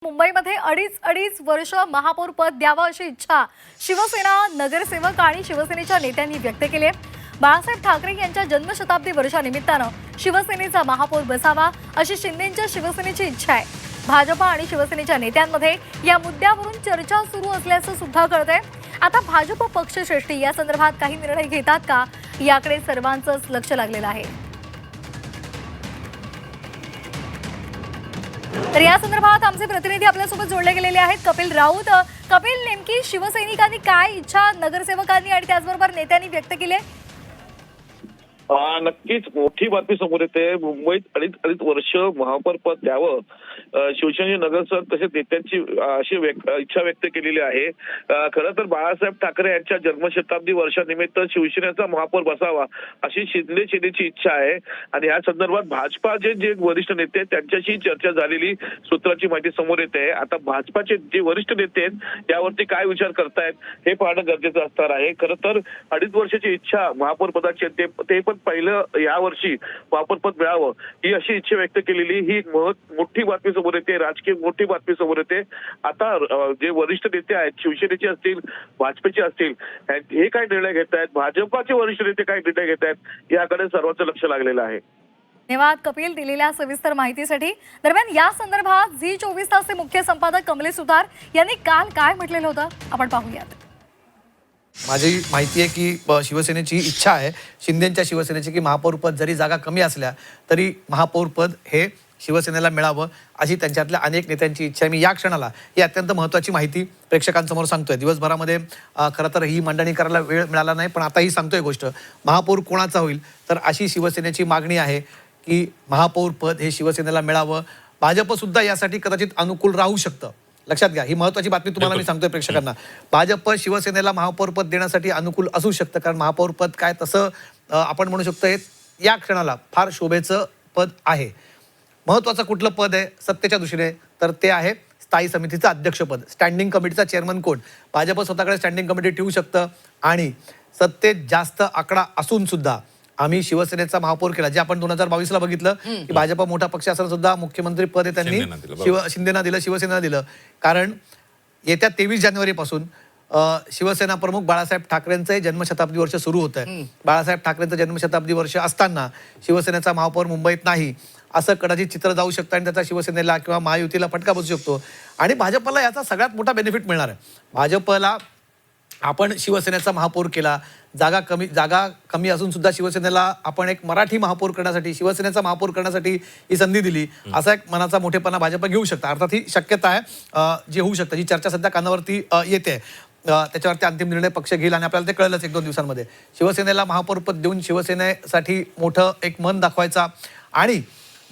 मुंबईमध्ये अडीच वर्ष महापौर पद द्यावं अशी इच्छा शिवसेना नगरसेवक आणि शिवसेनेच्या नेत्यांनी व्यक्त केली आहे। बाळासाहेब ठाकरे यांच्या जन्मशताब्दी वर्षानिमित्तानं शिवसेनेचा महापौर बसावा अशी शिंदेंच्या शिवसेनेची इच्छा आहे। भाजपा आणि शिवसेनेच्या नेत्यांमध्ये या मुद्द्यावरून चर्चा सुरू असल्याचं सुद्धा कळतंय। आता भाजप पक्षश्रेष्ठी या संदर्भात काही निर्णय घेतात का याकडे सर्वांचंच लक्ष लागलेलं आहे। तर या संदर्भात आमचे प्रतिनिधी आपल्यासोबत जोडले गेलेले आहेत कपिल राऊत। कपिल, नेमकी शिवसैनिकांनी काय इच्छा नगरसेवकांनी आणि त्याचबरोबर नेत्यांनी व्यक्त केली आहे? नक्कीच मोठी बातमी समोर येते। मुंबईत अडीच वर्ष महापौर पद द्यावं शिवसेनेचे नगरसेवक तसेच नेत्यांची अशी इच्छा व्यक्त केलेली आहे। खरं तर बाळासाहेब ठाकरे यांच्या जन्मशताब्दी वर्षानिमित्त शिवसेनेचा महापौर बसावा अशी शिंदे सेनेची इच्छा आहे आणि या संदर्भात भाजपाचे जे वरिष्ठ नेते आहेत त्यांच्याशी चर्चा झालेली सूत्राची माहिती समोर येते। आता भाजपाचे जे वरिष्ठ नेते आहेत यावरती काय विचार करतायत हे पाहणं गरजेचं असणार आहे। खरं तर 2.5 वर्षाची इच्छा महापौर पदाची ते पण पहिलं यावर्षी महापौर पद मिळावं ही अशी इच्छा व्यक्त केलेली ही मोठी बातमी समोर येते, राजकीय मोठी बातमी समोर येते। आता जे वरिष्ठ नेते आहेत शिवसेनेचे असतील भाजपचे असतील हे काय निर्णय घेत आहेत, भाजपाचे वरिष्ठ नेते काय निर्णय घेत आहेत याकडे सर्वांचं लक्ष लागलेलं आहे। धन्यवाद कपिल दिलेल्या सविस्तर माहितीसाठी। दरम्यान या संदर्भात झी 24 तासचे मुख्य संपादक कमलेश सुतार यांनी काल काय म्हटलेलं होतं आपण पाहूयात। माझी माहिती आहे की शिवसेनेची इच्छा आहे, शिंदेंच्या शिवसेनेची, की महापौर पद जरी जागा कमी असल्या तरी महापौर पद हे शिवसेनेला मिळावं अशी त्यांच्यातल्या अनेक नेत्यांची इच्छा आहे। मी या क्षणाला ही अत्यंत महत्त्वाची माहिती प्रेक्षकांसमोर सांगतोय। दिवसभरामध्ये खरं तर ही मांडणी करायला वेळ मिळाला नाही, पण आताही सांगतोय गोष्ट। महापौर कोणाचा होईल तर अशी शिवसेनेची मागणी आहे की महापौर पद हे शिवसेनेला मिळावं। भाजप सुद्धा यासाठी कदाचित अनुकूल राहू शकतं। लक्षात घ्या, ही महत्त्वाची बातमी तुम्हाला मी सांगतोय प्रेक्षकांना। भाजप शिवसेनेला महापौर पद देण्यासाठी अनुकूल असू शकतं, कारण महापौर पद काय तसं आपण म्हणू शकतो हे या क्षणाला फार शोभेचं पद आहे। महत्त्वाचं कुठलं पद आहे सत्तेच्या दृष्टीने तर ते आहे स्थायी समितीचं अध्यक्षपद। स्टँडिंग कमिटीचा चेअरमन कोण? भाजप स्वतःकडे स्टँडिंग कमिटी ठेवू शकतं आणि सत्तेत जास्त आकडा असून सुद्धा आम्ही शिवसेनेचा महापौर केला, जे आपण 2022 ला बघितलं की भाजप मोठा पक्ष असताना सुद्धा मुख्यमंत्री पद हे त्यांनी शिंदेना दिलं, शिवसेनेला दिलं। कारण येत्या 23 जानेवारी पासून शिवसेना प्रमुख बाळासाहेब ठाकरेंचं जन्मशताब्दी वर्ष सुरू होत आहे। बाळासाहेब ठाकरेंचं जन्मशताब्दी वर्ष असताना शिवसेनेचा महापौर मुंबईत नाही असं कदाचित चित्र जाऊ शकतं आणि त्याचा शिवसेनेला किंवा महायुतीला फटका बसू शकतो आणि भाजपला याचा सगळ्यात मोठा बेनिफिट मिळणार आहे। भाजपला आपण शिवसेनेचा महापौर केला, जागा कमी असून सुद्धा शिवसेनेला आपण एक मराठी महापौर करण्यासाठी, शिवसेनेचा महापौर करण्यासाठी ही संधी दिली, असा एक मनाचा मोठेपणा भाजप घेऊ शकतं। अर्थात ही शक्यता आहे जी होऊ शकते, जी चर्चा सध्या कानावरती येते। त्याच्यावरती अंतिम निर्णय पक्ष घेईल आणि आपल्याला ते कळलंच 1-2 दिवसांमध्ये। शिवसेनेला महापौर पद देऊन शिवसेनेसाठी मोठं एक मन दाखवायचा आणि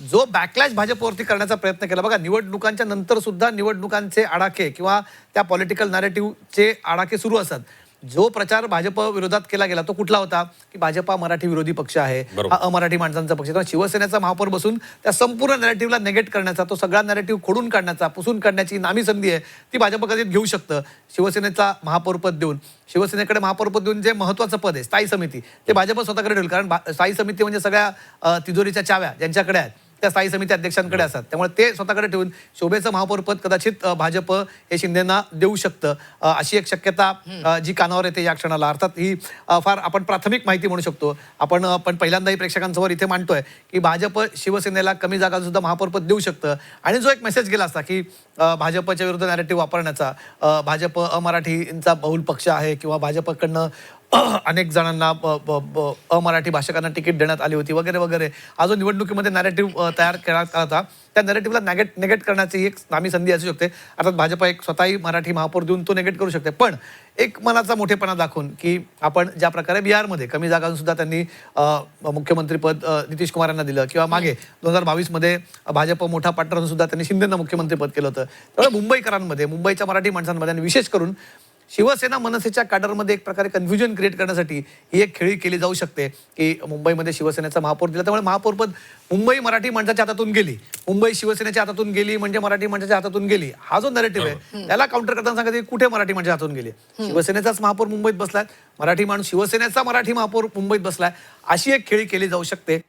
जो बॅकलॅश भाजपवरती करण्याचा प्रयत्न केला बघा, निवडणुकांच्या नंतर सुद्धा निवडणुकांचे आडाखे किंवा त्या पॉलिटिकल नॅरेटिव्हचे आडाखे सुरू असतात। जो प्रचार भाजप विरोधात केला गेला तो कुठला होता की भाजप मराठी विरोधी पक्ष आहे, हा अमराठी माणसांचा पक्ष आहे। शिवसेनेचा महापौर बसून त्या संपूर्ण नॅरेटिव्हला नेगेट करण्याचा, तो सगळा नॅरेटिव्ह खोडून काढण्याचा, पुसून काढण्याची नामी संधी आहे, ती भाजप कधीच घेऊ शकतं। शिवसेनेचा महापौर पद देऊन, शिवसेनेकडे महापौर पद देऊन जे महत्त्वाचं पद आहे स्थायी समिती ते भाजप स्वतःकडे ठेवईल। कारण स्थायी समिती म्हणजे सगळ्या तिजोरीच्या चाव्या ज्यांच्याकडे आहेत त्या स्थायी समिती अध्यक्षांकडे असतात, त्यामुळे ते स्वतःकडे ठेवून शोभेचं महापौर पद कदाचित भाजप हे शिंदेना देऊ शकतं अशी एक शक्यता जी कानावर येते या क्षणाला। अर्थात ही फार आपण प्राथमिक माहिती म्हणू शकतो। आपण पहिल्यांदाही प्रेक्षकांसमोर इथे मांडतोय की भाजप शिवसेनेला कमी जागा सुद्धा महापौर पद देऊ शकतं आणि जो एक मेसेज गेला असता की भाजपच्या विरुद्ध नॅरेटिव्ह वापरण्याचा, भाजप अमराठींचा बहुल पक्ष आहे किंवा भाजपकडनं अनेक जणांना अमराठी भाषकांना तिकीट देण्यात आली होती वगैरे वगैरे, हा जो निवडणुकीमध्ये नॅरेटिव्ह तयार करण्यात आला होता त्या नॅरेटिव्हला नेगेट करण्याची एक नामी संधी असू शकते। अर्थात भाजप एक स्वतःही मराठी महापौर देऊन तो नेगेट करू शकते, पण एक मनाचा मोठेपणा दाखवून की आपण ज्या प्रकारे बिहारमध्ये कमी जागांसून सुद्धा त्यांनी मुख्यमंत्रीपद नितीश कुमार यांना दिलं किंवा मागे 2022 मध्ये भाजप मोठा पार्टनर सुद्धा त्यांनी शिंदेंना मुख्यमंत्रीपद केलं होतं। त्यामुळे मुंबईकरांमध्ये, मुंबईच्या मराठी माणसांमध्ये आणि विशेष करून शिवसेना मनसेच्या कॅडरमध्ये एक प्रकारे कन्फ्युजन क्रिएट करण्यासाठी ही एक खेळी केली जाऊ शकते की मुंबईमध्ये शिवसेनेचा महापौर दिला, त्यामुळे महापौर पद मुंबई मराठी माणसाच्या हातातून गेली, मुंबई शिवसेनेच्या हातातून गेली म्हणजे मराठी माणसाच्या हातातून गेली, हा जो नॅरेटिव्ह आहे त्याला काउंटर करताना सांगायचं कुठे मराठी माणसाच्या हातून गेली? शिवसेनेचाच महापौर मुंबईत बसलाय, मराठी माणूस शिवसेनेचा मराठी महापौर मुंबईत बसलाय, अशी एक खेळी केली जाऊ शकते।